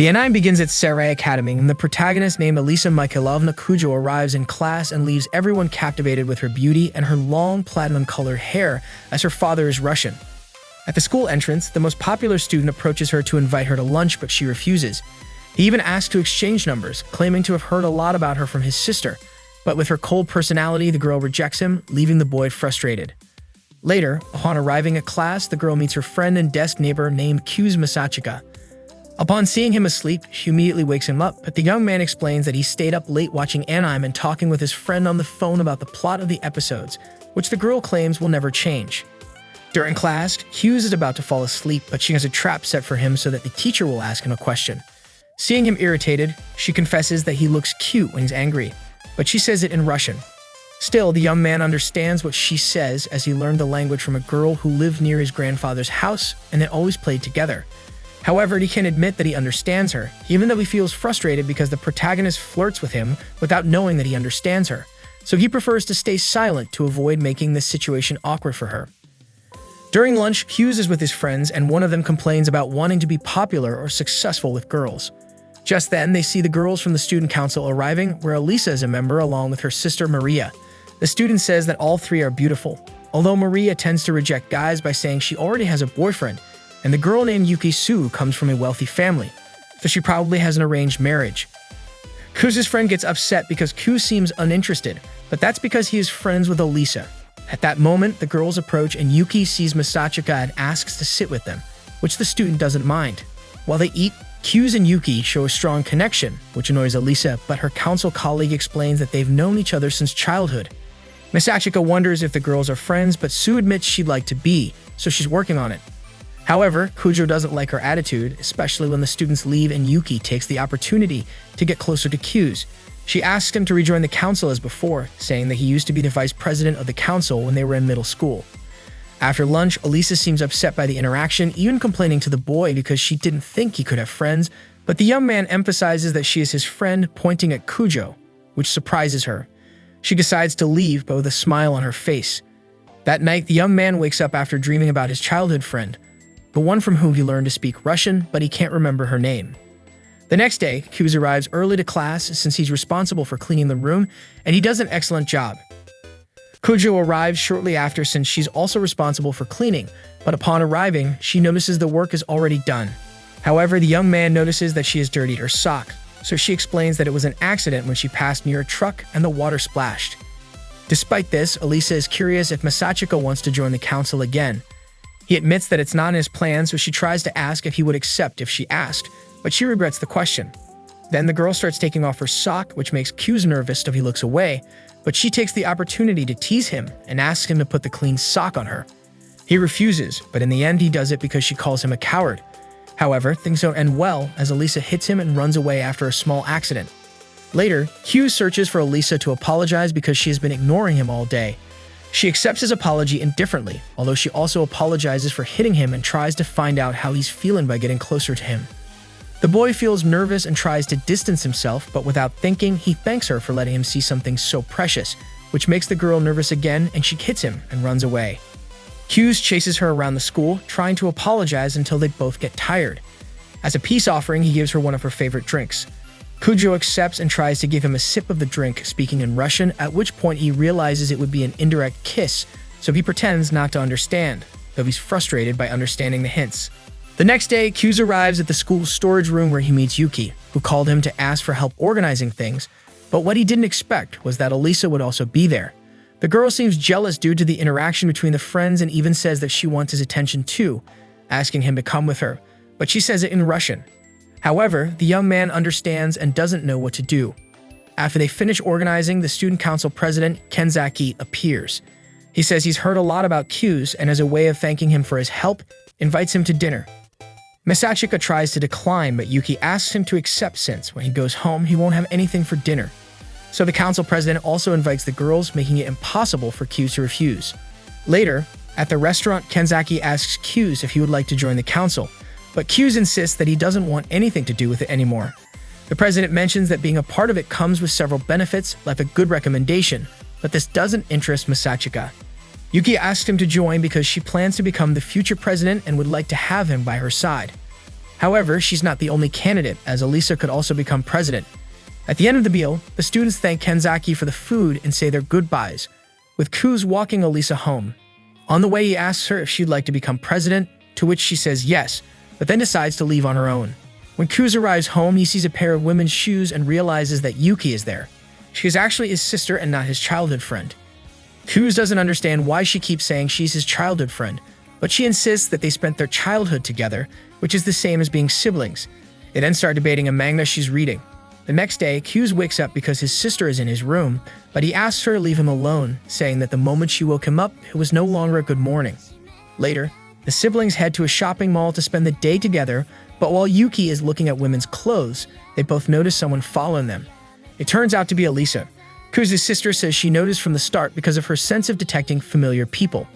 The anime begins at Sarai Academy, and the protagonist named Alisa Mikhailovna Kujo arrives in class and leaves everyone captivated with her beauty and her long platinum-colored hair, as her father is Russian. At the school entrance, the most popular student approaches her to invite her to lunch, but she refuses. He even asks to exchange numbers, claiming to have heard a lot about her from his sister, but with her cold personality, the girl rejects him, leaving the boy frustrated. Later, upon arriving at class, the girl meets her friend and desk neighbor named Kuza Masachika. Upon seeing him asleep, she immediately wakes him up, but the young man explains that he stayed up late watching anime and talking with his friend on the phone about the plot of the episodes, which the girl claims will never change. During class, Kuze is about to fall asleep, but she has a trap set for him so that the teacher will ask him a question. Seeing him irritated, she confesses that he looks cute when he's angry, but she says it in Russian. Still, the young man understands what she says as he learned the language from a girl who lived near his grandfather's house and they always played together. However, he can't admit that he understands her, even though he feels frustrated because the protagonist flirts with him without knowing that he understands her, so he prefers to stay silent to avoid making this situation awkward for her. During lunch, Hughes is with his friends, and one of them complains about wanting to be popular or successful with girls. Just then, they see the girls from the student council arriving, where Alisa is a member along with her sister Maria. The student says that all three are beautiful, although Maria tends to reject guys by saying she already has a boyfriend, and the girl named Yuki comes from a wealthy family, so she probably has an arranged marriage. Kuze's friend gets upset because Kuze seems uninterested, but that's because he is friends with Alisa. At that moment, the girls approach and Yuki sees Masachika and asks to sit with them, which the student doesn't mind. While they eat, Kuze and Yuki show a strong connection, which annoys Alisa, but her council colleague explains that they've known each other since childhood. Masachika wonders if the girls are friends, but Sue admits she'd like to be, so she's working on it. However, Kujo doesn't like her attitude, especially when the students leave and Yuki takes the opportunity to get closer to Kuze. She asks him to rejoin the council as before, saying that he used to be the vice president of the council when they were in middle school. After lunch, Alisa seems upset by the interaction, even complaining to the boy because she didn't think he could have friends, but the young man emphasizes that she is his friend, pointing at Kujo, which surprises her. She decides to leave, but with a smile on her face. That night, the young man wakes up after dreaming about his childhood friend, the one from whom he learned to speak Russian, but he can't remember her name. The next day, Kuze arrives early to class since he's responsible for cleaning the room, and he does an excellent job. Kujo arrives shortly after since she's also responsible for cleaning, but upon arriving, she notices the work is already done. However, the young man notices that she has dirtied her sock, so she explains that it was an accident when she passed near a truck and the water splashed. Despite this, Alisa is curious if Masachika wants to join the council again. He admits that it's not in his plan, so she tries to ask if he would accept if she asked, but she regrets the question. Then the girl starts taking off her sock, which makes Kuze nervous so he looks away, but she takes the opportunity to tease him and asks him to put the clean sock on her. He refuses, but in the end he does it because she calls him a coward. However, things don't end well as Alisa hits him and runs away after a small accident. Later, Kuze searches for Alisa to apologize because she has been ignoring him all day. She accepts his apology indifferently, although she also apologizes for hitting him and tries to find out how he's feeling by getting closer to him. The boy feels nervous and tries to distance himself, but without thinking, he thanks her for letting him see something so precious, which makes the girl nervous again and she hits him and runs away. Kuze chases her around the school, trying to apologize until they both get tired. As a peace offering, he gives her one of her favorite drinks. Kujo accepts and tries to give him a sip of the drink, speaking in Russian, at which point he realizes it would be an indirect kiss, so he pretends not to understand, though he's frustrated by understanding the hints. The next day, Kuze arrives at the school's storage room where he meets Yuki, who called him to ask for help organizing things, but what he didn't expect was that Alisa would also be there. The girl seems jealous due to the interaction between the friends and even says that she wants his attention too, asking him to come with her, but she says it in Russian. However, the young man understands and doesn't know what to do. After they finish organizing, the student council president, Kenzaki, appears. He says he's heard a lot about Kuze and as a way of thanking him for his help, invites him to dinner. Masachika tries to decline, but Yuki asks him to accept since when he goes home, he won't have anything for dinner. So the council president also invites the girls, making it impossible for Kuze to refuse. Later, at the restaurant, Kenzaki asks Kuze if he would like to join the council, but Kuze insists that he doesn't want anything to do with it anymore. The president mentions that being a part of it comes with several benefits, like a good recommendation, but this doesn't interest Masachika. Yuki asks him to join because she plans to become the future president and would like to have him by her side. However, she's not the only candidate, as Alisa could also become president. At the end of the meal, the students thank Kenzaki for the food and say their goodbyes, with Kuze walking Alisa home. On the way, he asks her if she'd like to become president, to which she says yes, but then decides to leave on her own. When Kuze arrives home, he sees a pair of women's shoes and realizes that Yuki is there. She is actually his sister and not his childhood friend. Kuze doesn't understand why she keeps saying she's his childhood friend, but she insists that they spent their childhood together, which is the same as being siblings. They then start debating a manga she's reading. The next day, Kuze wakes up because his sister is in his room, but he asks her to leave him alone, saying that the moment she woke him up, it was no longer a good morning. Later, the siblings head to a shopping mall to spend the day together, but while Yuki is looking at women's clothes, they both notice someone following them. It turns out to be Alisa. Kuze's sister says she noticed from the start because of her sense of detecting familiar people.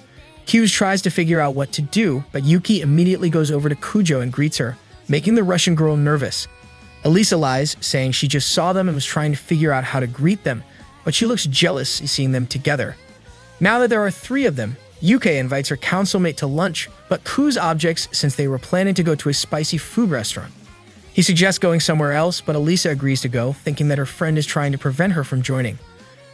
Kuze tries to figure out what to do, but Yuki immediately goes over to Kujo and greets her, making the Russian girl nervous. Alisa lies, saying she just saw them and was trying to figure out how to greet them, but she looks jealous seeing them together. Now that there are 3 of them, Yuki invites her councilmate to lunch, but Kuze objects since they were planning to go to a spicy food restaurant. He suggests going somewhere else, but Alisa agrees to go, thinking that her friend is trying to prevent her from joining.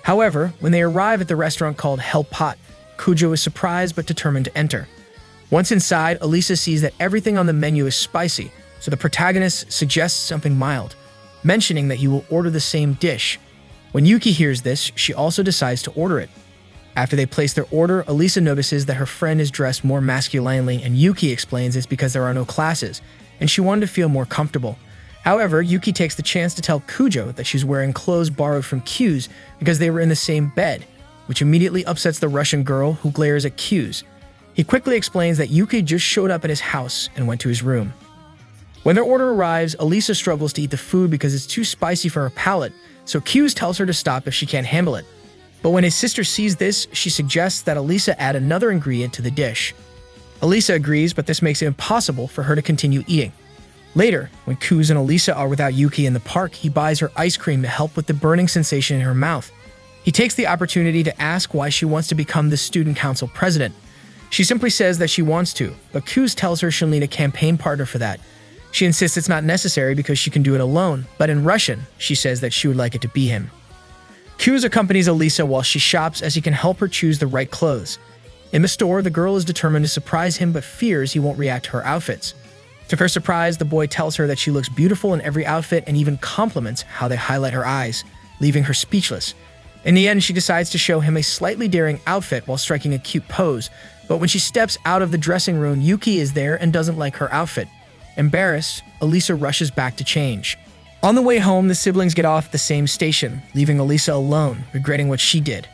However, when they arrive at the restaurant called Hell Pot, Kujo is surprised but determined to enter. Once inside, Alisa sees that everything on the menu is spicy, so the protagonist suggests something mild, mentioning that he will order the same dish. When Yuki hears this, she also decides to order it. After they place their order, Alisa notices that her friend is dressed more masculinely, and Yuki explains it's because there are no classes, and she wanted to feel more comfortable. However, Yuki takes the chance to tell Kujo that she's wearing clothes borrowed from Kuze because they were in the same bed, which immediately upsets the Russian girl, who glares at Kuze. He quickly explains that Yuki just showed up at his house and went to his room. When their order arrives, Alisa struggles to eat the food because it's too spicy for her palate, so Kuze tells her to stop if she can't handle it. But when his sister sees this, she suggests that Alisa add another ingredient to the dish. Alisa agrees, but this makes it impossible for her to continue eating. Later, when Kuze and Alisa are without Yuki in the park, he buys her ice cream to help with the burning sensation in her mouth. He takes the opportunity to ask why she wants to become the student council president. She simply says that she wants to, but Kuze tells her she'll need a campaign partner for that. She insists it's not necessary because she can do it alone, but in Russian, she says that she would like it to be him. Kuze accompanies Alisa while she shops as he can help her choose the right clothes. In the store, the girl is determined to surprise him but fears he won't react to her outfits. To her surprise, the boy tells her that she looks beautiful in every outfit and even compliments how they highlight her eyes, leaving her speechless. In the end, she decides to show him a slightly daring outfit while striking a cute pose, but when she steps out of the dressing room, Yuki is there and doesn't like her outfit. Embarrassed, Alisa rushes back to change. On the way home, the siblings get off at the same station, leaving Alisa alone, regretting what she did.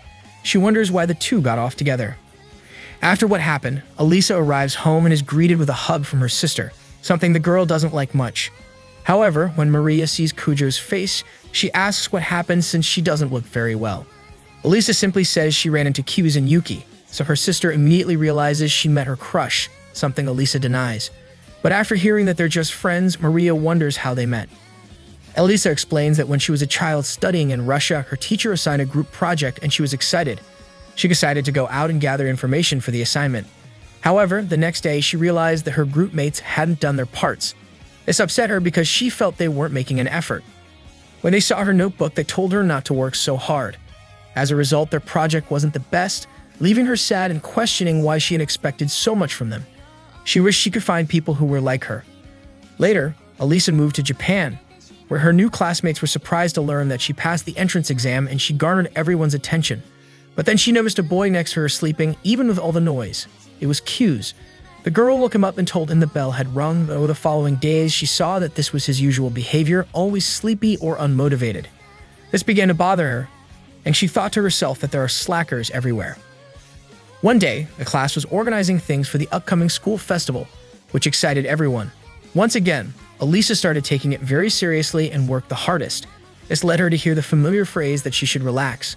She wonders why the two got off together. After what happened, Alisa arrives home and is greeted with a hug from her sister, something the girl doesn't like much. However, when Maria sees Kujo's face, she asks what happened since she doesn't look very well. Alisa simply says she ran into Kuze and Yuki, so her sister immediately realizes she met her crush, something Alisa denies. But after hearing that they're just friends, Maria wonders how they met. Alisa explains that when she was a child studying in Russia, her teacher assigned a group project and she was excited. She decided to go out and gather information for the assignment. However, the next day she realized that her group mates hadn't done their parts. This upset her because she felt they weren't making an effort. When they saw her notebook, they told her not to work so hard. As a result, their project wasn't the best, leaving her sad and questioning why she had expected so much from them. She wished she could find people who were like her. Later, Alisa moved to Japan, where her new classmates were surprised to learn that she passed the entrance exam and she garnered everyone's attention. But then she noticed a boy next to her sleeping, even with all the noise. It was Kuze. The girl woke him up and told him the bell had rung, but over the following days, she saw that this was his usual behavior, always sleepy or unmotivated. This began to bother her, and she thought to herself that there are slackers everywhere. One day, the class was organizing things for the upcoming school festival, which excited everyone. Once again, Alisa started taking it very seriously and worked the hardest. This led her to hear the familiar phrase that she should relax.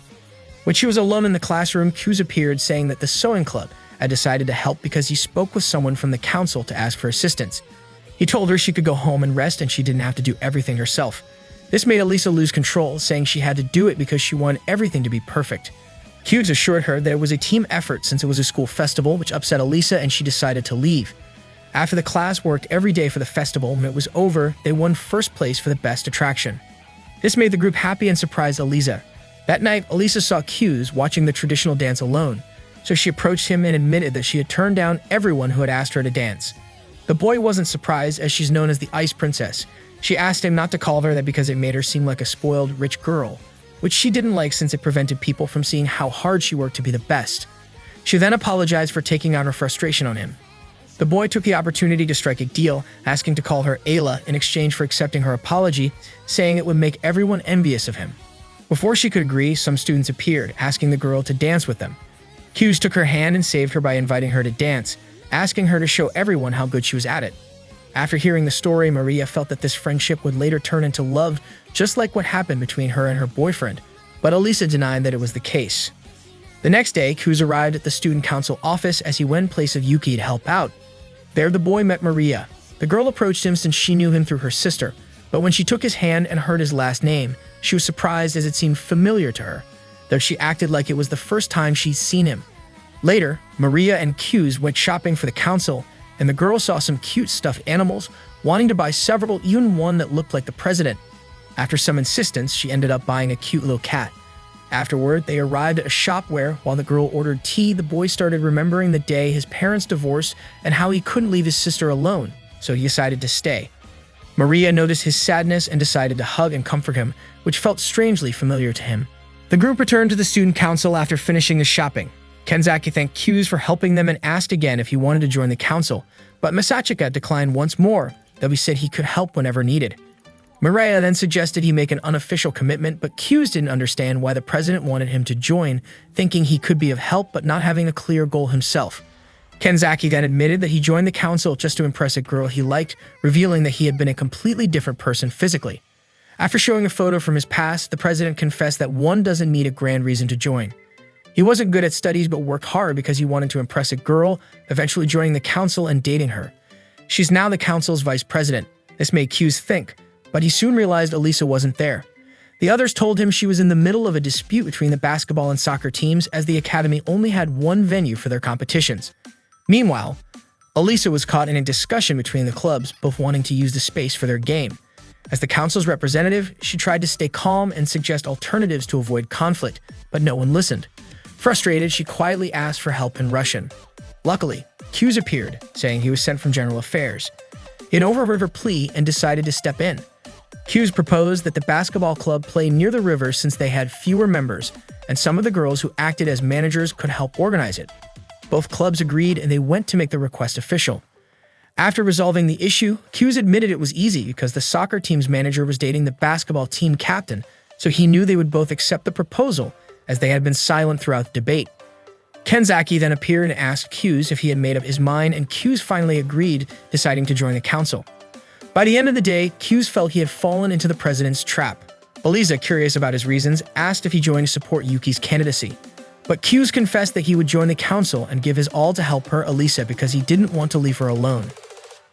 When she was alone in the classroom, Kuze appeared saying that the sewing club had decided to help because he spoke with someone from the council to ask for assistance. He told her she could go home and rest and she didn't have to do everything herself. This made Alisa lose control, saying she had to do it because she wanted everything to be perfect. Kuze assured her that it was a team effort since it was a school festival, which upset Alisa and she decided to leave. After the class worked every day for the festival, when it was over, they won first place for the best attraction. This made the group happy and surprised Alisa. That night, Alisa saw Kuze watching the traditional dance alone, so she approached him and admitted that she had turned down everyone who had asked her to dance. The boy wasn't surprised, as she's known as the Ice Princess. She asked him not to call her that because it made her seem like a spoiled, rich girl, which she didn't like since it prevented people from seeing how hard she worked to be the best. She then apologized for taking out her frustration on him. The boy took the opportunity to strike a deal, asking to call her Ayla in exchange for accepting her apology, saying it would make everyone envious of him. Before she could agree, some students appeared, asking the girl to dance with them. Kuze took her hand and saved her by inviting her to dance, asking her to show everyone how good she was at it. After hearing the story, Maria felt that this friendship would later turn into love, just like what happened between her and her boyfriend, but Alisa denied that it was the case. The next day, Kuze arrived at the student council office as he went in place of Yuki to help out. There, the boy met Maria. The girl approached him since she knew him through her sister, but when she took his hand and heard his last name, she was surprised as it seemed familiar to her, though she acted like it was the first time she'd seen him. Later, Maria and Kuze went shopping for the council, and the girl saw some cute stuffed animals, wanting to buy several, even one that looked like the president. After some insistence, she ended up buying a cute little cat. Afterward, they arrived at a shop where, while the girl ordered tea, the boy started remembering the day his parents divorced and how he couldn't leave his sister alone, so he decided to stay. Maria noticed his sadness and decided to hug and comfort him, which felt strangely familiar to him. The group returned to the student council after finishing the shopping. Kenzaki thanked Kuze for helping them and asked again if he wanted to join the council, but Masachika declined once more, though he said he could help whenever needed. Maria then suggested he make an unofficial commitment, but Kuze didn't understand why the president wanted him to join, thinking he could be of help but not having a clear goal himself. Kenzaki then admitted that he joined the council just to impress a girl he liked, revealing that he had been a completely different person physically. After showing a photo from his past, the president confessed that one doesn't need a grand reason to join. He wasn't good at studies but worked hard because he wanted to impress a girl, eventually joining the council and dating her. She's now the council's vice president. This made Kuze think, but he soon realized Alisa wasn't there. The others told him she was in the middle of a dispute between the basketball and soccer teams, as the academy only had one venue for their competitions. Meanwhile, Alisa was caught in a discussion between the clubs, both wanting to use the space for their game. As the council's representative, she tried to stay calm and suggest alternatives to avoid conflict, but no one listened. Frustrated, she quietly asked for help in Russian. Luckily, Kuze appeared, saying he was sent from General Affairs. He had overheard her plea and decided to step in. Kuze proposed that the basketball club play near the river since they had fewer members, and some of the girls who acted as managers could help organize it. Both clubs agreed, and they went to make the request official. After resolving the issue, Kuze admitted it was easy because the soccer team's manager was dating the basketball team captain, so he knew they would both accept the proposal, as they had been silent throughout the debate. Kenzaki then appeared and asked Kuze if he had made up his mind, and Kuze finally agreed, deciding to join the council. By the end of the day, Kuze felt he had fallen into the president's trap. Alisa, curious about his reasons, asked if he joined to support Yuki's candidacy. But Kuze confessed that he would join the council and give his all to help her, Alisa, because he didn't want to leave her alone.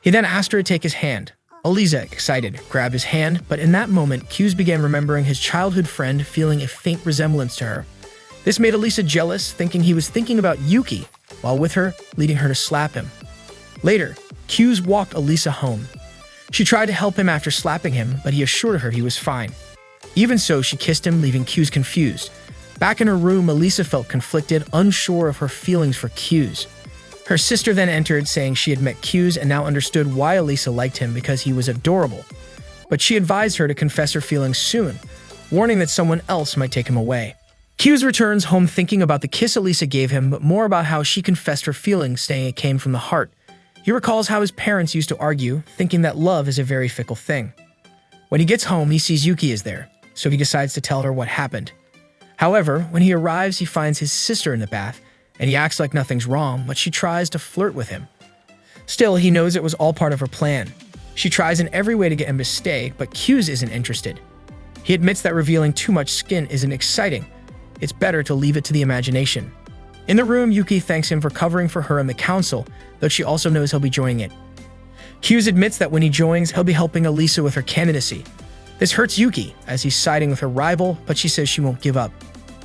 He then asked her to take his hand. Alisa, excited, grabbed his hand, but in that moment, Kuze began remembering his childhood friend, feeling a faint resemblance to her. This made Alisa jealous, thinking he was thinking about Yuki, while with her, leading her to slap him. Later, Kuze walked Alisa home. She tried to help him after slapping him, but he assured her he was fine. Even so, she kissed him, leaving Kuze confused. Back in her room, Alisa felt conflicted, unsure of her feelings for Kuze. Her sister then entered, saying she had met Kuze and now understood why Alisa liked him, because he was adorable. But she advised her to confess her feelings soon, warning that someone else might take him away. Kuze returns home thinking about the kiss Alisa gave him, but more about how she confessed her feelings, saying it came from the heart. He recalls how his parents used to argue, thinking that love is a very fickle thing. When he gets home, he sees Yuki is there, so he decides to tell her what happened. However, when he arrives, he finds his sister in the bath, and he acts like nothing's wrong, but she tries to flirt with him. Still, he knows it was all part of her plan. She tries in every way to get him to stay, but Kuze isn't interested. He admits that revealing too much skin isn't exciting. It's better to leave it to the imagination. In the room, Yuki thanks him for covering for her in the council, though she also knows he'll be joining it. Kuze admits that when he joins, he'll be helping Alisa with her candidacy. This hurts Yuki, as he's siding with her rival, but she says she won't give up.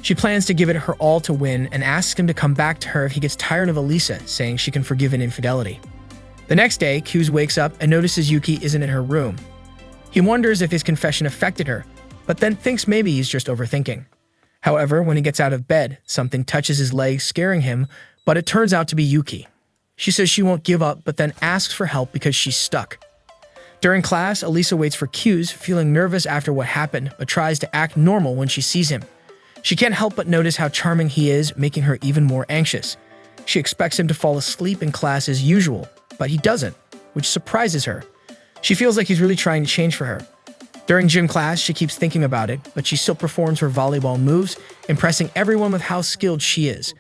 She plans to give it her all to win and asks him to come back to her if he gets tired of Alisa, saying she can forgive an infidelity. The next day, Kuze wakes up and notices Yuki isn't in her room. He wonders if his confession affected her, but then thinks maybe he's just overthinking. However, when he gets out of bed, something touches his leg, scaring him, but it turns out to be Yuki. She says she won't give up, but then asks for help because she's stuck. During class, Alisa waits for Kuze, feeling nervous after what happened, but tries to act normal when she sees him. She can't help but notice how charming he is, making her even more anxious. She expects him to fall asleep in class as usual, but he doesn't, which surprises her. She feels like he's really trying to change for her. During gym class, she keeps thinking about it, but she still performs her volleyball moves, impressing everyone with how skilled she is.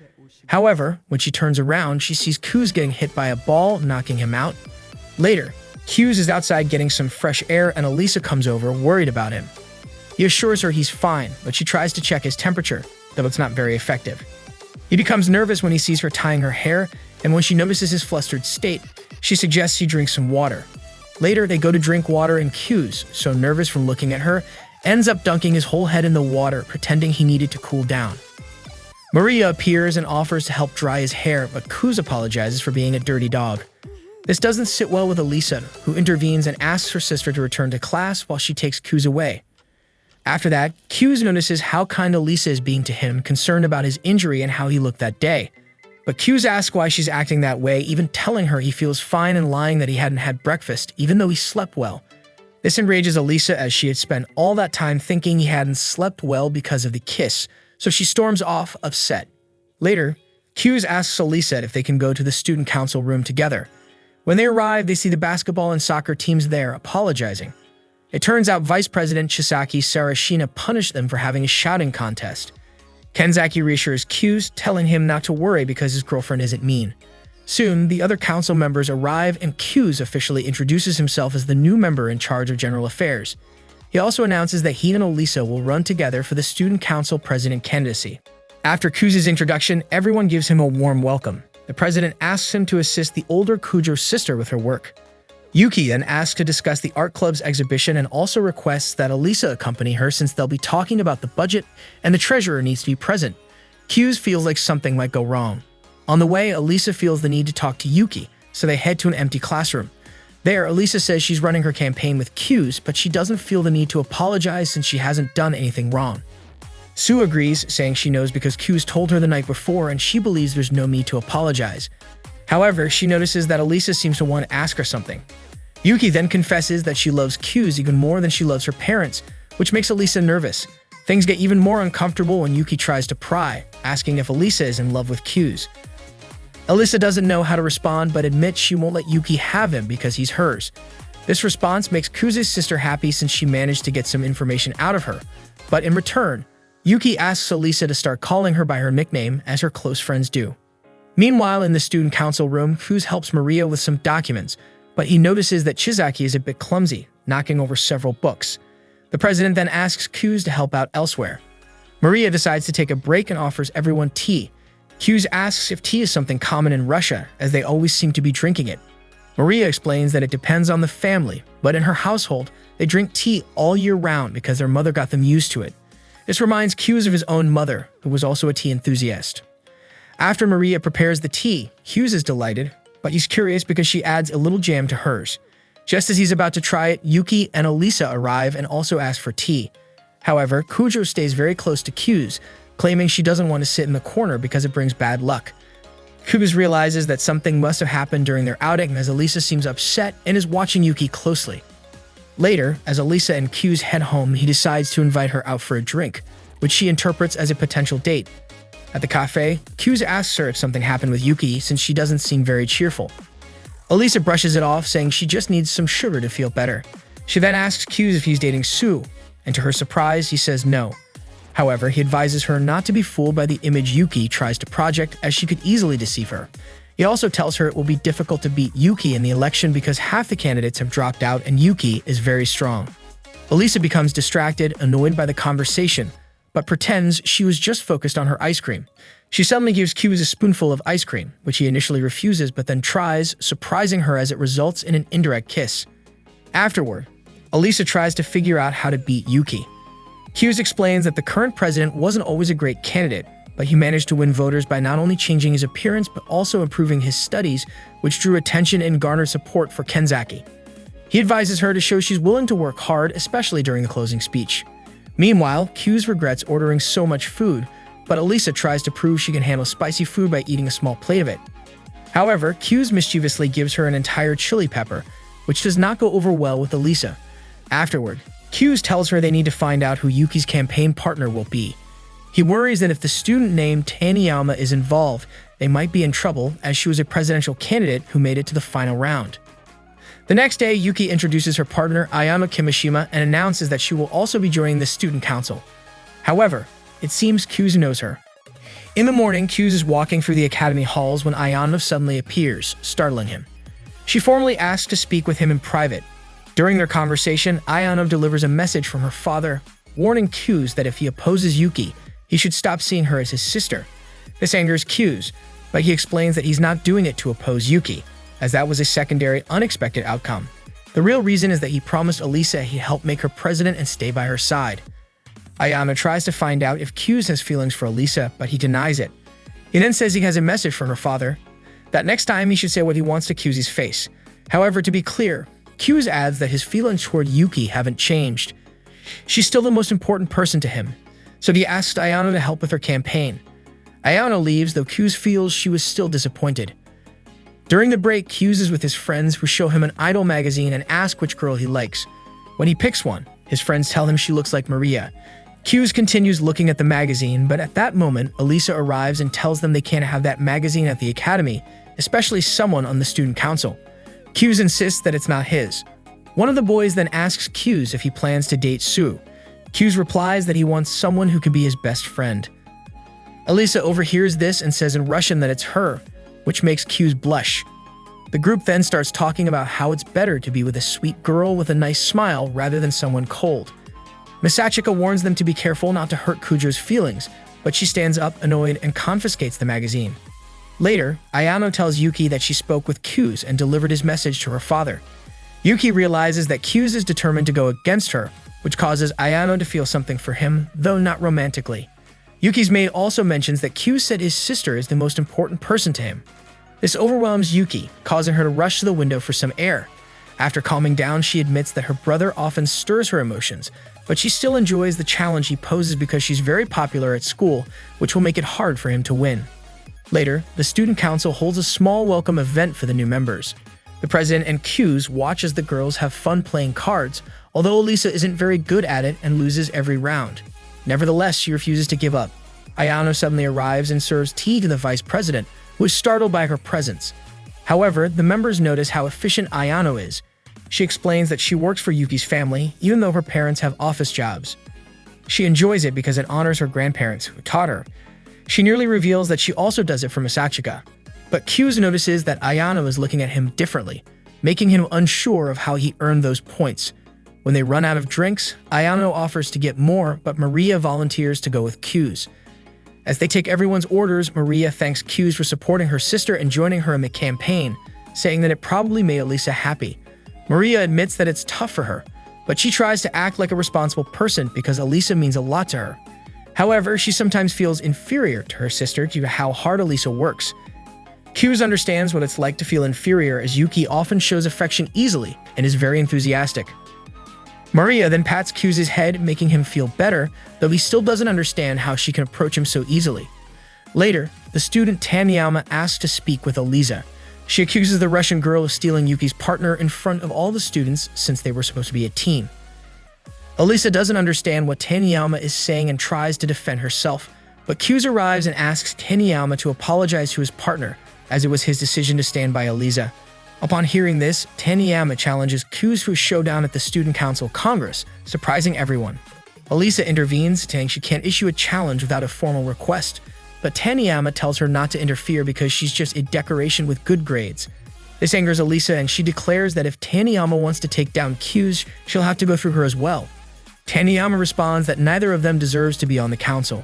However, when she turns around, she sees Kuze getting hit by a ball, knocking him out. Later, Kuze is outside getting some fresh air and Alisa comes over, worried about him. He assures her he's fine, but she tries to check his temperature, though it's not very effective. He becomes nervous when he sees her tying her hair, and when she notices his flustered state, she suggests he drink some water. Later, they go to drink water and Kuze, so nervous from looking at her, ends up dunking his whole head in the water, pretending he needed to cool down. Maria appears and offers to help dry his hair, but Kuze apologizes for being a dirty dog. This doesn't sit well with Alisa, who intervenes and asks her sister to return to class while she takes Kuze away. After that, Kuze notices how kind Alisa is being to him, concerned about his injury and how he looked that day. But Kuze asks why she's acting that way, even telling her he feels fine and lying that he hadn't had breakfast, even though he slept well. This enrages Alisa as she had spent all that time thinking he hadn't slept well because of the kiss, so she storms off, upset. Later, Kuze asks Alisa if they can go to the student council room together. When they arrive, they see the basketball and soccer teams there, apologizing. It turns out Vice President Chisaki Sarashina punished them for having a shouting contest. Kenzaki reassures Kuze, telling him not to worry because his girlfriend isn't mean. Soon, the other council members arrive and Kuze officially introduces himself as the new member in charge of general affairs. He also announces that he and Alisa will run together for the student council president candidacy. After Kuze's introduction, everyone gives him a warm welcome. The president asks him to assist the older Kujo's sister with her work. Yuki then asks to discuss the art club's exhibition and also requests that Alisa accompany her since they'll be talking about the budget and the treasurer needs to be present. Kuze feels like something might go wrong. On the way, Alisa feels the need to talk to Yuki, so they head to an empty classroom. There, Alisa says she's running her campaign with Kuze, but she doesn't feel the need to apologize since she hasn't done anything wrong. Sue agrees, saying she knows because Kuze told her the night before and she believes there's no need to apologize. However, she notices that Alisa seems to want to ask her something. Yuki then confesses that she loves Kuze even more than she loves her parents, which makes Alisa nervous. Things get even more uncomfortable when Yuki tries to pry, asking if Alisa is in love with Kuze. Alisa doesn't know how to respond but admits she won't let Yuki have him because he's hers. This response makes Kuze's sister happy since she managed to get some information out of her. But in return, Yuki asks Alisa to start calling her by her nickname as her close friends do. Meanwhile, in the student council room, Kuze helps Maria with some documents, but he notices that Chisaki is a bit clumsy, knocking over several books. The president then asks Kuze to help out elsewhere. Maria decides to take a break and offers everyone tea. Kuze asks if tea is something common in Russia, as they always seem to be drinking it. Maria explains that it depends on the family, but in her household, they drink tea all year round because their mother got them used to it. This reminds Kuze of his own mother, who was also a tea enthusiast. After Maria prepares the tea, Kuze is delighted, but he's curious because she adds a little jam to hers. Just as he's about to try it, Yuki and Alisa arrive and also ask for tea. However, Kujo stays very close to Kuze, claiming she doesn't want to sit in the corner because it brings bad luck. Kuze realizes that something must have happened during their outing as Alisa seems upset and is watching Yuki closely. Later, as Alisa and Kuze head home, he decides to invite her out for a drink, which she interprets as a potential date. At the cafe, Kuze asks her if something happened with Yuki since she doesn't seem very cheerful. Alisa brushes it off, saying she just needs some sugar to feel better. She then asks Kuze if he's dating Sue, and to her surprise, he says no. However, he advises her not to be fooled by the image Yuki tries to project, as she could easily deceive her. He also tells her it will be difficult to beat Yuki in the election because half the candidates have dropped out and Yuki is very strong. Alisa becomes distracted, annoyed by the conversation, but pretends she was just focused on her ice cream. She suddenly gives Kuze a spoonful of ice cream, which he initially refuses but then tries, surprising her as it results in an indirect kiss. Afterward, Alisa tries to figure out how to beat Yuki. Kuze explains that the current president wasn't always a great candidate, but he managed to win voters by not only changing his appearance but also improving his studies, which drew attention and garnered support for Kenzaki. He advises her to show she's willing to work hard, especially during the closing speech. Meanwhile, Kuze regrets ordering so much food, but Alisa tries to prove she can handle spicy food by eating a small plate of it. However, Kuze mischievously gives her an entire chili pepper, which does not go over well with Alisa. Afterward, Kuze tells her they need to find out who Yuki's campaign partner will be. He worries that if the student named Taniyama is involved, they might be in trouble, as she was a presidential candidate who made it to the final round. The next day, Yuki introduces her partner Ayano Kimishima and announces that she will also be joining the student council. However, it seems Kuze knows her. In the morning, Kuze is walking through the academy halls when Ayano suddenly appears, startling him. She formally asks to speak with him in private. During their conversation, Ayano delivers a message from her father, warning Kuze that if he opposes Yuki, he should stop seeing her as his sister. This angers Kuze, but he explains that he's not doing it to oppose Yuki, as that was a secondary, unexpected outcome. The real reason is that he promised Alisa he'd help make her president and stay by her side. Ayano tries to find out if Kuze has feelings for Alisa, but he denies it. He then says he has a message from her father, that next time he should say what he wants to Kuze's face. However, to be clear, Kuze adds that his feelings toward Yuki haven't changed. She's still the most important person to him, so he asks Ayano to help with her campaign. Ayano leaves, though Kuze feels she was still disappointed. During the break, Kuze is with his friends who show him an idol magazine and ask which girl he likes. When he picks one, his friends tell him she looks like Maria. Kuze continues looking at the magazine, but at that moment, Alisa arrives and tells them they can't have that magazine at the academy, especially someone on the student council. Kuze insists that it's not his. One of the boys then asks Kuze if he plans to date Sue. Kuze replies that he wants someone who could be his best friend. Alisa overhears this and says in Russian that it's her, which makes Kuze blush. The group then starts talking about how it's better to be with a sweet girl with a nice smile rather than someone cold. Masachika warns them to be careful not to hurt Kujo's feelings, but she stands up, annoyed, and confiscates the magazine. Later, Ayano tells Yuki that she spoke with Kuze and delivered his message to her father. Yuki realizes that Kuze is determined to go against her, which causes Ayano to feel something for him, though not romantically. Yuki's maid also mentions that Kuze said his sister is the most important person to him. This overwhelms Yuki, causing her to rush to the window for some air. After calming down, she admits that her brother often stirs her emotions, but she still enjoys the challenge he poses because she's very popular at school, which will make it hard for him to win. Later, the student council holds a small welcome event for the new members. The president and Kuze watch as the girls have fun playing cards, although Alisa isn't very good at it and loses every round. Nevertheless, she refuses to give up. Ayano suddenly arrives and serves tea to the vice president, who is startled by her presence. However, the members notice how efficient Ayano is. She explains that she works for Yuki's family, even though her parents have office jobs. She enjoys it because it honors her grandparents, who taught her. She nearly reveals that she also does it for Masachika. But Kuze notices that Ayano is looking at him differently, making him unsure of how he earned those points. When they run out of drinks, Ayano offers to get more, but Maria volunteers to go with Kuze. As they take everyone's orders, Maria thanks Kuze for supporting her sister and joining her in the campaign, saying that it probably made Alisa happy. Maria admits that it's tough for her, but she tries to act like a responsible person because Alisa means a lot to her. However, she sometimes feels inferior to her sister due to how hard Alisa works. Kuze understands what it's like to feel inferior, as Yuki often shows affection easily and is very enthusiastic. Maria then pats Kuze's head, making him feel better, though he still doesn't understand how she can approach him so easily. Later, the student Taniyama asks to speak with Alisa. She accuses the Russian girl of stealing Yuki's partner in front of all the students since they were supposed to be a team. Alisa doesn't understand what Taniyama is saying and tries to defend herself, but Kuze arrives and asks Taniyama to apologize to his partner, as it was his decision to stand by Alisa. Upon hearing this, Taniyama challenges Kuze to a showdown at the Student Council Congress, surprising everyone. Alisa intervenes, saying she can't issue a challenge without a formal request, but Taniyama tells her not to interfere because she's just a decoration with good grades. This angers Alisa, and she declares that if Taniyama wants to take down Kuze, she'll have to go through her as well. Taniyama responds that neither of them deserves to be on the council.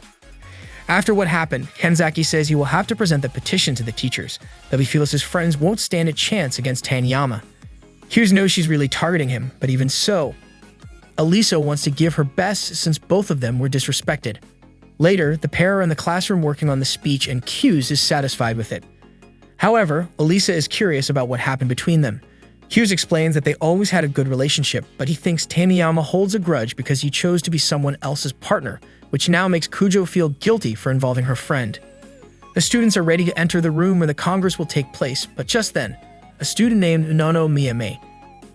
After what happened, Kenzaki says he will have to present the petition to the teachers, though he feels his friends won't stand a chance against Taniyama. Kuze knows she's really targeting him, but even so, Alisa wants to give her best since both of them were disrespected. Later, the pair are in the classroom working on the speech and Kuze is satisfied with it. However, Alisa is curious about what happened between them. Kuze explains that they always had a good relationship, but he thinks Taniyama holds a grudge because he chose to be someone else's partner, which now makes Kujo feel guilty for involving her friend. The students are ready to enter the room where the Congress will take place, but just then, a student named Nono Miyame,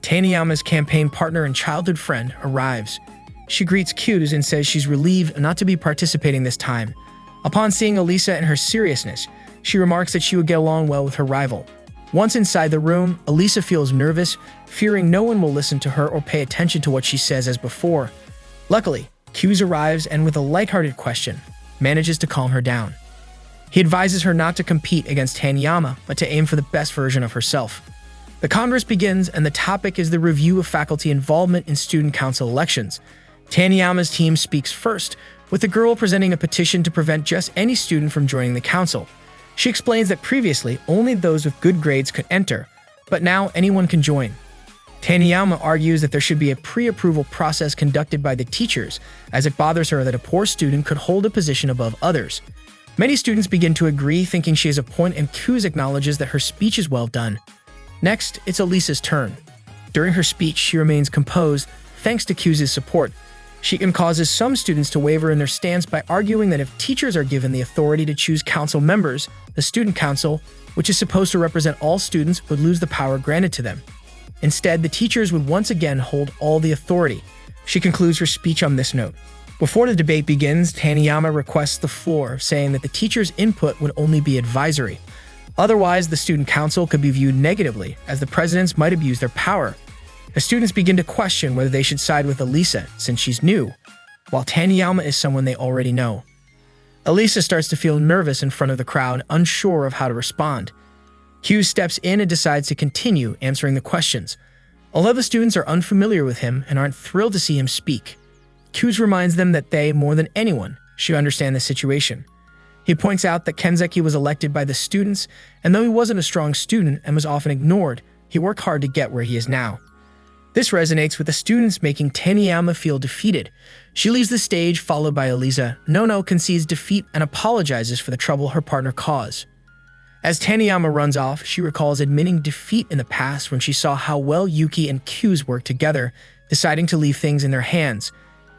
Taniyama's campaign partner and childhood friend, arrives. She greets Kuze and says she's relieved not to be participating this time. Upon seeing Alisa and her seriousness, she remarks that she would get along well with her rival. Once inside the room, Alisa feels nervous, fearing no one will listen to her or pay attention to what she says as before. Luckily, Kuze arrives and with a lighthearted question, manages to calm her down. He advises her not to compete against Taniyama, but to aim for the best version of herself. The Congress begins and the topic is the review of faculty involvement in student council elections. Taniyama's team speaks first, with the girl presenting a petition to prevent just any student from joining the council. She explains that previously only those with good grades could enter, but now anyone can join. Taniyama argues that there should be a pre-approval process conducted by the teachers, as it bothers her that a poor student could hold a position above others. Many students begin to agree, thinking she has a point, and Kuze acknowledges that her speech is well done. Next, it's Alisa's turn. During her speech, she remains composed, thanks to Kuze's support. She can causes some students to waver in their stance by arguing that if teachers are given the authority to choose council members, the student council, which is supposed to represent all students, would lose the power granted to them. Instead, the teachers would once again hold all the authority. She concludes her speech on this note. Before the debate begins, Taniyama requests the floor, saying that the teachers' input would only be advisory. Otherwise, the student council could be viewed negatively, as the presidents might abuse their power. The students begin to question whether they should side with Alisa, since she's new, while Taniyama is someone they already know. Alisa starts to feel nervous in front of the crowd, unsure of how to respond. Kuze steps in and decides to continue answering the questions. Although the students are unfamiliar with him and aren't thrilled to see him speak, Kuze reminds them that they, more than anyone, should understand the situation. He points out that Kenzeki was elected by the students, and though he wasn't a strong student and was often ignored, he worked hard to get where he is now. This resonates with the students, making Taniyama feel defeated. She leaves the stage, followed by Alisa. Nono concedes defeat and apologizes for the trouble her partner caused. As Taniyama runs off, she recalls admitting defeat in the past when she saw how well Yuki and Kuze worked together, deciding to leave things in their hands.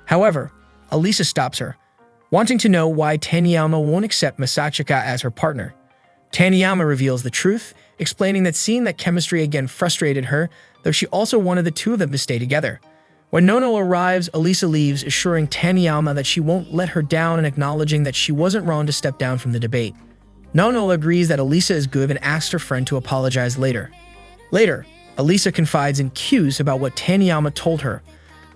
However, Alisa stops her, wanting to know why Taniyama won't accept Masachika as her partner. Taniyama reveals the truth, explaining that seeing that chemistry again frustrated her, though she also wanted the two of them to stay together. When Nono arrives, Alisa leaves, assuring Taniyama that she won't let her down and acknowledging that she wasn't wrong to step down from the debate. Nono agrees that Alisa is good and asks her friend to apologize later. Later, Alisa confides in Kuze about what Taniyama told her.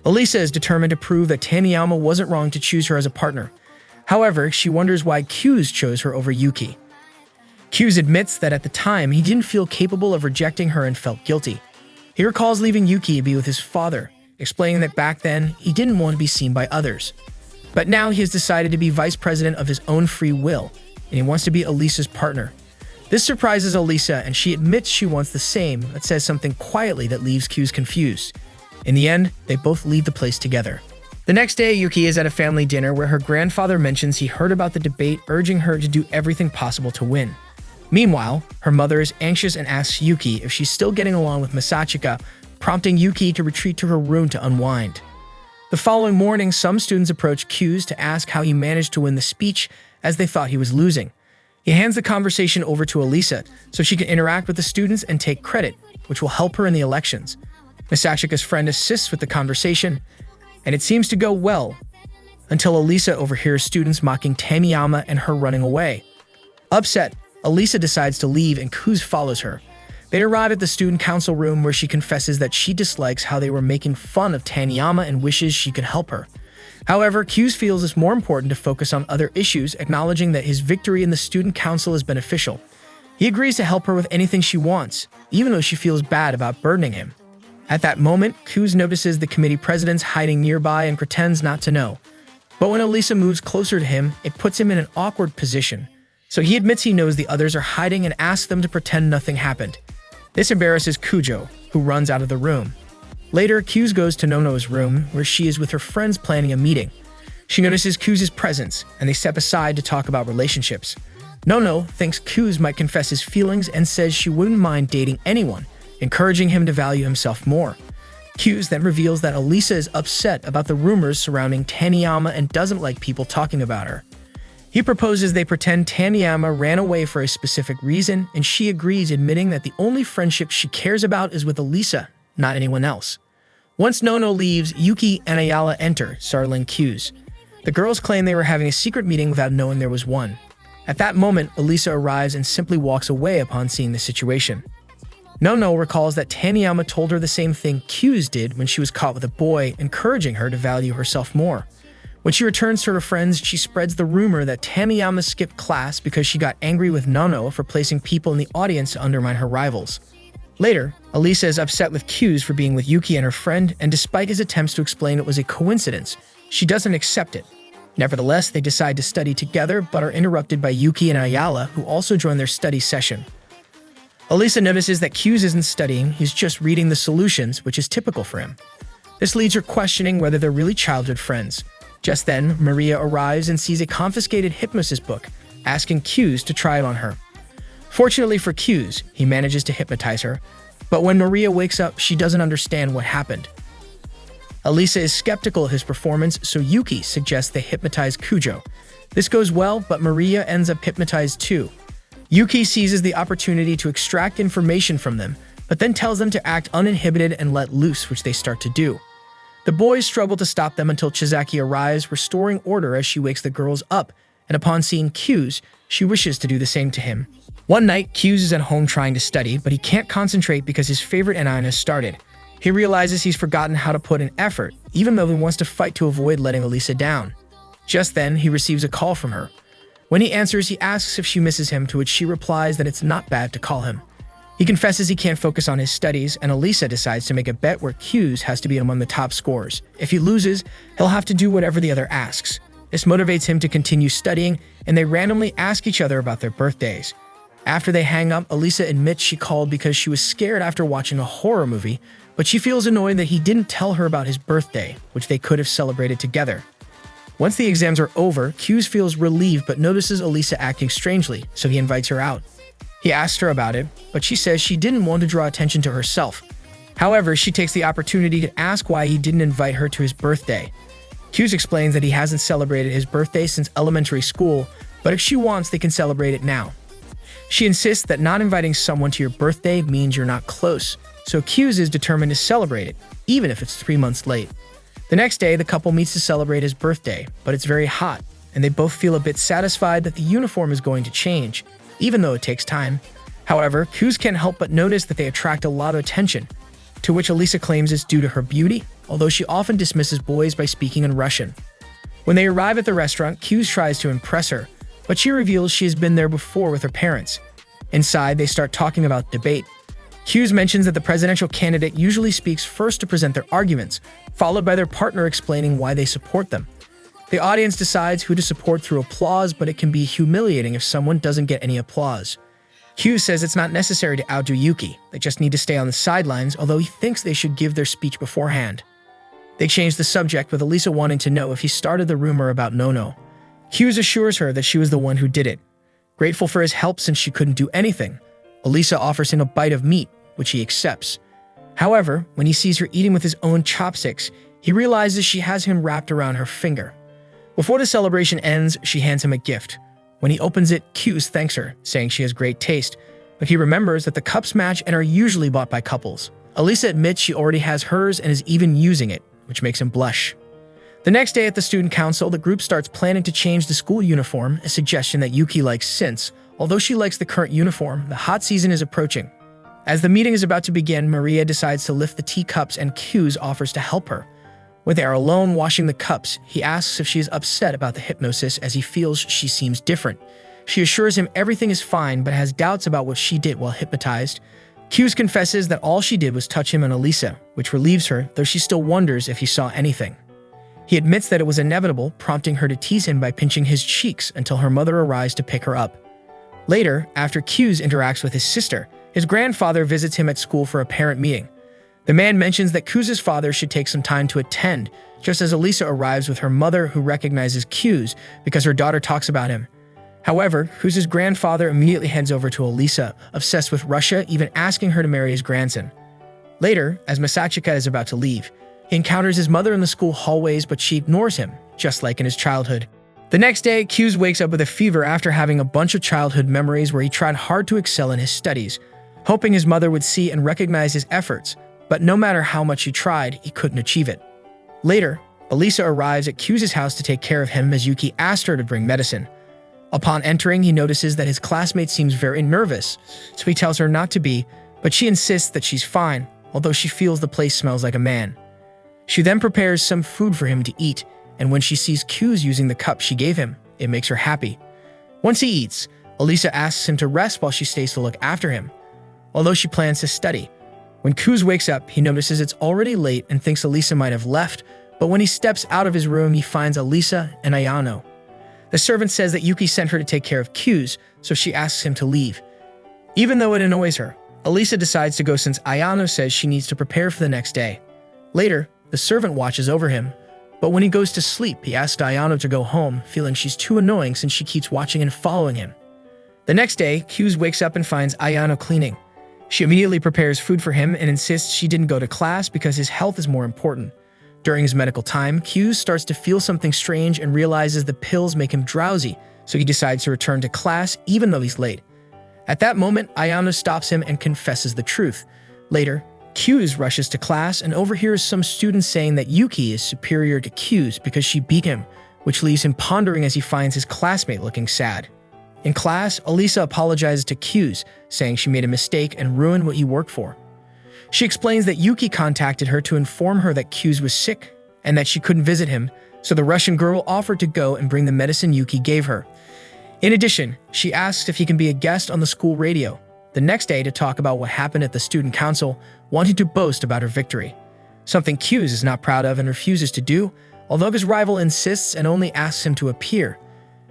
Alisa is determined to prove that Taniyama wasn't wrong to choose her as a partner. However, she wonders why Kuze chose her over Yuki. Kuze admits that at the time he didn't feel capable of rejecting her and felt guilty. He recalls leaving Yuki to be with his father, explaining that back then he didn't want to be seen by others. But now he has decided to be vice president of his own free will, and he wants to be Alisa's partner. This surprises Alisa, and she admits she wants the same, but says something quietly that leaves Kuze confused. In the end, they both leave the place together. The next day, Yuki is at a family dinner where her grandfather mentions he heard about the debate, urging her to do everything possible to win. Meanwhile, her mother is anxious and asks Yuki if she's still getting along with Masachika, prompting Yuki to retreat to her room to unwind. The following morning, some students approach Kuze to ask how he managed to win the speech, as they thought he was losing. He hands the conversation over to Alisa so she can interact with the students and take credit, which will help her in the elections. Masachika's friend assists with the conversation, and it seems to go well, until Alisa overhears students mocking Taniyama and her running away. Upset, Alisa decides to leave and Kuze follows her. They arrive at the student council room where she confesses that she dislikes how they were making fun of Taniyama and wishes she could help her. However, Kuze feels it's more important to focus on other issues, acknowledging that his victory in the student council is beneficial. He agrees to help her with anything she wants, even though she feels bad about burdening him. At that moment, Kuze notices the committee presidents hiding nearby and pretends not to know. But when Alisa moves closer to him, it puts him in an awkward position. So he admits he knows the others are hiding and asks them to pretend nothing happened. This embarrasses Kujo, who runs out of the room. Later, Kuze goes to Nono's room, where she is with her friends planning a meeting. She notices Kuze's presence, and they step aside to talk about relationships. Nono thinks Kuze might confess his feelings and says she wouldn't mind dating anyone, encouraging him to value himself more. Kuze then reveals that Alisa is upset about the rumors surrounding Tanama and doesn't like people talking about her. He proposes they pretend Tanama ran away for a specific reason, and she agrees, admitting that the only friendship she cares about is with Alisa, not anyone else. Once Nono leaves, Yuki and Ayala enter, startling Kuze. The girls claim they were having a secret meeting without knowing there was one. At that moment, Alisa arrives and simply walks away upon seeing the situation. Nono recalls that Tanama told her the same thing Kuze did when she was caught with a boy, encouraging her to value herself more. When she returns to her friends, she spreads the rumor that Tanama skipped class because she got angry with Nono for placing people in the audience to undermine her rivals. Later, Alisa is upset with Kuze for being with Yuki and her friend, and despite his attempts to explain it was a coincidence, she doesn't accept it. Nevertheless, they decide to study together, but are interrupted by Yuki and Ayala, who also join their study session. Alisa notices that Kuze isn't studying, he's just reading the solutions, which is typical for him. This leads her questioning whether they're really childhood friends. Just then, Maria arrives and sees a confiscated Hypnosis book, asking Kuze to try it on her. Fortunately for Kuze, he manages to hypnotize her, but when Maria wakes up, she doesn't understand what happened. Alisa is skeptical of his performance, so Yuki suggests they hypnotize Kujo. This goes well, but Maria ends up hypnotized too. Yuki seizes the opportunity to extract information from them, but then tells them to act uninhibited and let loose, which they start to do. The boys struggle to stop them until Chizaki arrives, restoring order as she wakes the girls up, and upon seeing Kuze, she wishes to do the same to him. One night, Kuze is at home trying to study, but he can't concentrate because his favorite anime has started. He realizes he's forgotten how to put in effort, even though he wants to fight to avoid letting Alisa down. Just then, he receives a call from her. When he answers, he asks if she misses him, to which she replies that it's not bad to call him. He confesses he can't focus on his studies, and Alisa decides to make a bet where Kuze has to be among the top scorers. If he loses, he'll have to do whatever the other asks. This motivates him to continue studying, and they randomly ask each other about their birthdays. After they hang up, Alisa admits she called because she was scared after watching a horror movie, but she feels annoyed that he didn't tell her about his birthday, which they could have celebrated together. Once the exams are over, Kuze feels relieved but notices Alisa acting strangely, so he invites her out. He asks her about it, but she says she didn't want to draw attention to herself. However, she takes the opportunity to ask why he didn't invite her to his birthday. Kuze explains that he hasn't celebrated his birthday since elementary school, but if she wants, they can celebrate it now. She insists that not inviting someone to your birthday means you're not close, so Kuze is determined to celebrate it, even if it's 3 months late. The next day, the couple meets to celebrate his birthday, but it's very hot, and they both feel a bit satisfied that the uniform is going to change, even though it takes time. However, Kuze can't help but notice that they attract a lot of attention, to which Alisa claims is due to her beauty, although she often dismisses boys by speaking in Russian. When they arrive at the restaurant, Kuze tries to impress her, but she reveals she has been there before with her parents. Inside, they start talking about debate. Kuze mentions that the presidential candidate usually speaks first to present their arguments, followed by their partner explaining why they support them. The audience decides who to support through applause, but it can be humiliating if someone doesn't get any applause. Kuze says it's not necessary to outdo Yuki, they just need to stay on the sidelines, although he thinks they should give their speech beforehand. They change the subject, with Alisa wanting to know if he started the rumor about Nono. Kuze assures her that she was the one who did it. Grateful for his help since she couldn't do anything, Alisa offers him a bite of meat, which he accepts. However, when he sees her eating with his own chopsticks, he realizes she has him wrapped around her finger. Before the celebration ends, she hands him a gift. When he opens it, Kuze thanks her, saying she has great taste, but he remembers that the cups match and are usually bought by couples. Alisa admits she already has hers and is even using it, which makes him blush. The next day at the student council, the group starts planning to change the school uniform, a suggestion that Yuki likes since, although she likes the current uniform, the hot season is approaching. As the meeting is about to begin, Maria decides to lift the teacups and Kuze offers to help her. When they are alone washing the cups, he asks if she is upset about the hypnosis as he feels she seems different. She assures him everything is fine but has doubts about what she did while hypnotized. Kuze confesses that all she did was touch him and Alisa, which relieves her, though she still wonders if he saw anything. He admits that it was inevitable, prompting her to tease him by pinching his cheeks until her mother arrives to pick her up. Later, after Kuze interacts with his sister, his grandfather visits him at school for a parent meeting. The man mentions that Kuze's father should take some time to attend just as Alisa arrives with her mother, who recognizes Kuze because her daughter talks about him. However, Kuze's grandfather immediately heads over to Alisa, obsessed with Russia, even asking her to marry his grandson. Later, as Masachika is about to leave, he encounters his mother in the school hallways, but she ignores him, just like in his childhood. The next day, Kuze wakes up with a fever after having a bunch of childhood memories where he tried hard to excel in his studies, hoping his mother would see and recognize his efforts, but no matter how much he tried, he couldn't achieve it. Later, Alisa arrives at Kuze's house to take care of him as Yuki asked her to bring medicine. Upon entering, he notices that his classmate seems very nervous, so he tells her not to be, but she insists that she's fine, although she feels the place smells like a man. She then prepares some food for him to eat, and when she sees Kuze using the cup she gave him, it makes her happy. Once he eats, Alisa asks him to rest while she stays to look after him, although she plans to study. When Kuze wakes up, he notices it's already late and thinks Alisa might have left, but when he steps out of his room, he finds Alisa and Ayano. The servant says that Yuki sent her to take care of Kuze, so she asks him to leave. Even though it annoys her, Alisa decides to go since Ayano says she needs to prepare for the next day. Later, the servant watches over him, but when he goes to sleep, he asks Ayano to go home, feeling she's too annoying since she keeps watching and following him. The next day, Kuze wakes up and finds Ayano cleaning. She immediately prepares food for him and insists she didn't go to class because his health is more important. During his medical time, Kuze starts to feel something strange and realizes the pills make him drowsy, so he decides to return to class even though he's late. At that moment, Ayano stops him and confesses the truth. Later, Kuze rushes to class and overhears some students saying that Yuki is superior to Kuze because she beat him, which leaves him pondering as he finds his classmate looking sad. In class, Alisa apologizes to Kuze, saying she made a mistake and ruined what he worked for. She explains that Yuki contacted her to inform her that Kuze was sick and that she couldn't visit him, so the Russian girl offered to go and bring the medicine Yuki gave her. In addition, she asks if he can be a guest on the school radio the next day to talk about what happened at the student council, wanting to boast about her victory. Something Kuze is not proud of and refuses to do, although his rival insists and only asks him to appear.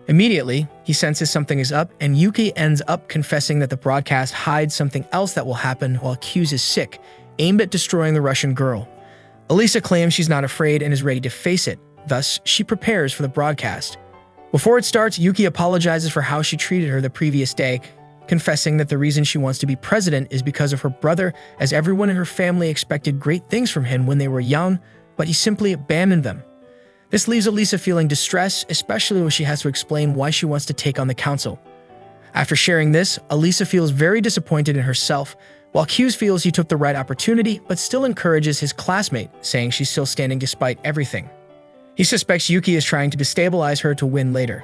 Immediately, he senses something is up, and Yuki ends up confessing that the broadcast hides something else that will happen while Kuze is sick, aimed at destroying the Russian girl. Alisa claims she's not afraid and is ready to face it, thus she prepares for the broadcast. Before it starts, Yuki apologizes for how she treated her the previous day, confessing that the reason she wants to be president is because of her brother, as everyone in her family expected great things from him when they were young, but he simply abandoned them. This leaves Alisa feeling distress, especially when she has to explain why she wants to take on the council. After sharing this, Alisa feels very disappointed in herself, while Kuze feels he took the right opportunity but still encourages his classmate, saying she's still standing despite everything. He suspects Yuki is trying to destabilize her to win later.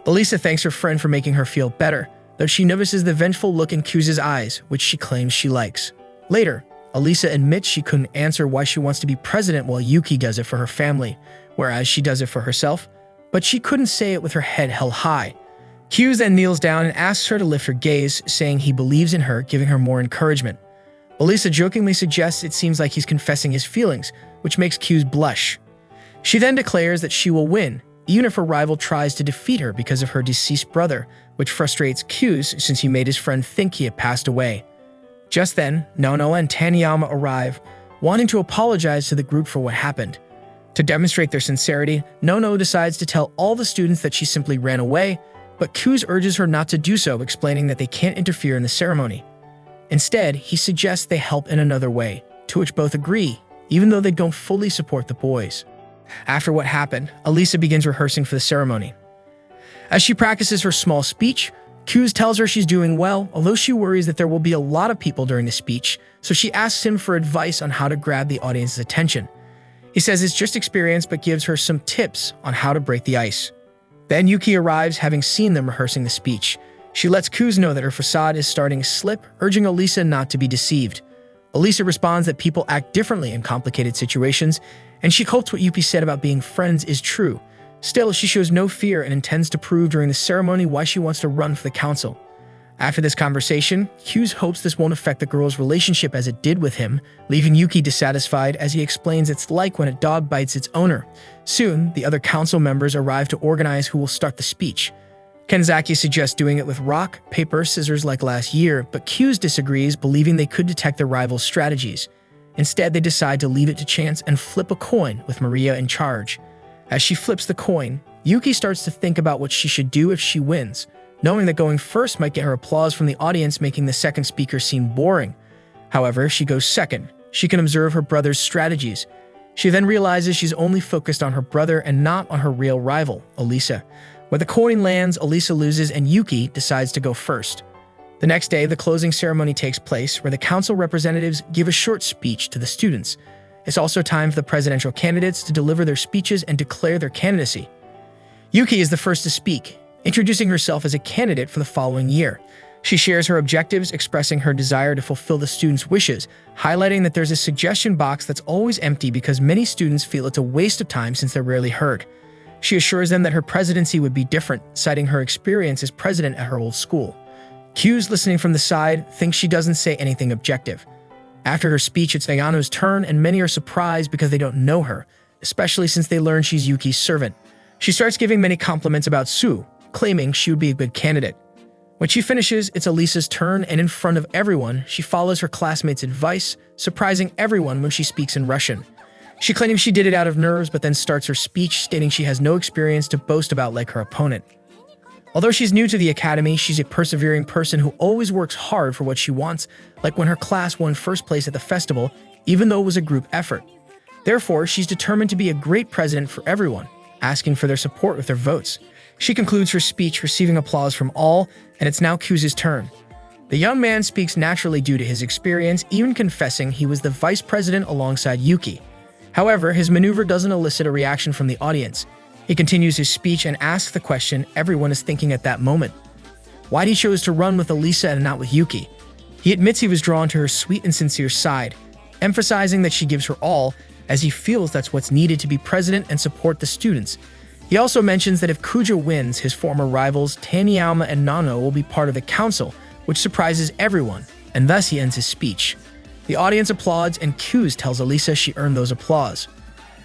Alisa thanks her friend for making her feel better, though she notices the vengeful look in Kuze's eyes, which she claims she likes. Later, Alisa admits she couldn't answer why she wants to be president while Yuki does it for her family, whereas she does it for herself, but she couldn't say it with her head held high. Kuze then kneels down and asks her to lift her gaze, saying he believes in her, giving her more encouragement. Alisa jokingly suggests it seems like he's confessing his feelings, which makes Kuze blush. She then declares that she will win, even if her rival tries to defeat her because of her deceased brother, which frustrates Kuze since he made his friend think he had passed away. Just then, Nono and Tanama arrive, wanting to apologize to the group for what happened. To demonstrate their sincerity, Nono decides to tell all the students that she simply ran away, but Kuze urges her not to do so, explaining that they can't interfere in the ceremony. Instead, he suggests they help in another way, to which both agree, even though they don't fully support the boys. After what happened, Alisa begins rehearsing for the ceremony. As she practices her small speech, Kuze tells her she's doing well, although she worries that there will be a lot of people during the speech, so she asks him for advice on how to grab the audience's attention. He says it's just experience but gives her some tips on how to break the ice. Then Yuki arrives, having seen them rehearsing the speech. She lets Kuze know that her facade is starting to slip, urging Alisa not to be deceived. Alisa responds that people act differently in complicated situations, and she hopes what Yuki said about being friends is true. Still, she shows no fear and intends to prove during the ceremony why she wants to run for the council. After this conversation, Kuze hopes this won't affect the girl's relationship as it did with him, leaving Yuki dissatisfied as he explains it's like when a dog bites its owner. Soon, the other council members arrive to organize who will start the speech. Kenzaki suggests doing it with rock, paper, scissors like last year, but Kuze disagrees, believing they could detect their rivals' strategies. Instead, they decide to leave it to chance and flip a coin with Maria in charge. As she flips the coin, Yuki starts to think about what she should do if she wins, knowing that going first might get her applause from the audience, making the second speaker seem boring. However, she goes second. She can observe her brother's strategies. She then realizes she's only focused on her brother and not on her real rival, Alisa. When the coin lands, Alisa loses and Yuki decides to go first. The next day, the closing ceremony takes place, where the council representatives give a short speech to the students. It's also time for the presidential candidates to deliver their speeches and declare their candidacy. Yuki is the first to speak, introducing herself as a candidate for the following year. She shares her objectives, expressing her desire to fulfill the students' wishes, highlighting that there's a suggestion box that's always empty because many students feel it's a waste of time since they're rarely heard. She assures them that her presidency would be different, citing her experience as president at her old school. Kuze, listening from the side, thinks she doesn't say anything objective. After her speech, it's Ayano's turn, and many are surprised because they don't know her, especially since they learn she's Yuki's servant. She starts giving many compliments about Sue, claiming she would be a good candidate. When she finishes, it's Alisa's turn, and in front of everyone, she follows her classmate's advice, surprising everyone when she speaks in Russian. She claims she did it out of nerves, but then starts her speech stating she has no experience to boast about like her opponent. Although she's new to the academy, she's a persevering person who always works hard for what she wants, like when her class won first place at the festival, even though it was a group effort. Therefore, she's determined to be a great president for everyone, asking for their support with their votes. She concludes her speech, receiving applause from all, and it's now Kuze's turn. The young man speaks naturally due to his experience, even confessing he was the vice president alongside Yuki. However, his maneuver doesn't elicit a reaction from the audience. He continues his speech and asks the question everyone is thinking at that moment: why he chose to run with Alisa and not with Yuki. He admits he was drawn to her sweet and sincere side, emphasizing that she gives her all, as he feels that's what's needed to be president and support the students. He also mentions that if Kuze wins, his former rivals Tanama and Nano will be part of the council, which surprises everyone, and thus he ends his speech. The audience applauds, and Kuze tells Alisa she earned those applause.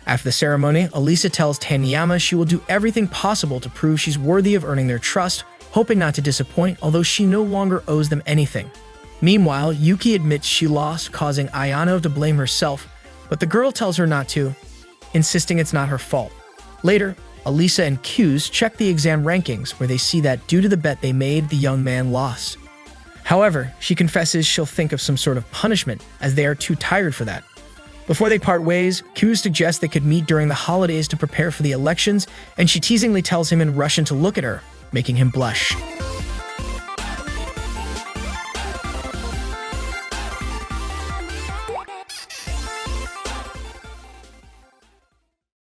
After the ceremony, Alisa tells Tanama she will do everything possible to prove she's worthy of earning their trust, hoping not to disappoint, although she no longer owes them anything. Meanwhile, Yuki admits she lost, causing Ayano to blame herself, but the girl tells her not to, insisting it's not her fault. Later, Alisa and Kuze check the exam rankings, where they see that due to the bet they made, the young man lost. However, she confesses she'll think of some sort of punishment, as they are too tired for that. Before they part ways, Kuze suggests they could meet during the holidays to prepare for the elections, and she teasingly tells him in Russian to look at her, making him blush.